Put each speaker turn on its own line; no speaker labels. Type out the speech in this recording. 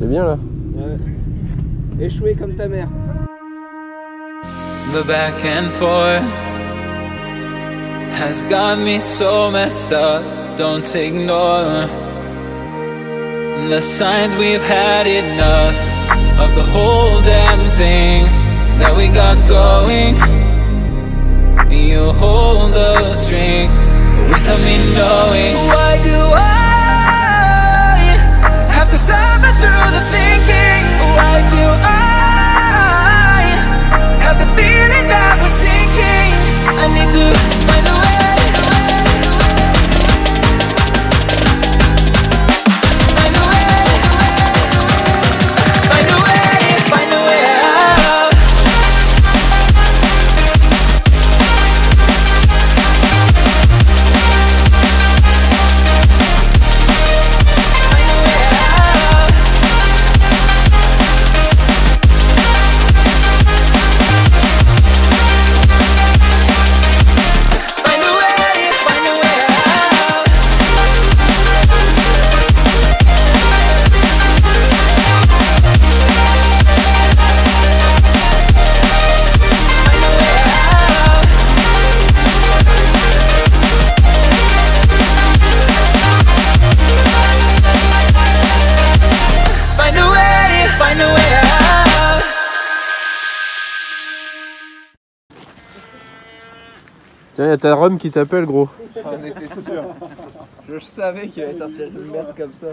C'est bien là.
Ouais. Échoué comme ta mère.
The back and forth has got me so messed up. Don't ignore the signs. We've had enough of the whole damn thing that we got going. You hold the strings without me knowing. Why do I have to suffer through the thinking? Why do I have the feeling that we're sinking? I need to find a way. Find a way. Find a way. Find a way out.
Tiens, y'a ta Rome qui t'appelle, gros.
J'en étais sûr. Je savais qu'il allait sortir une merde comme ça.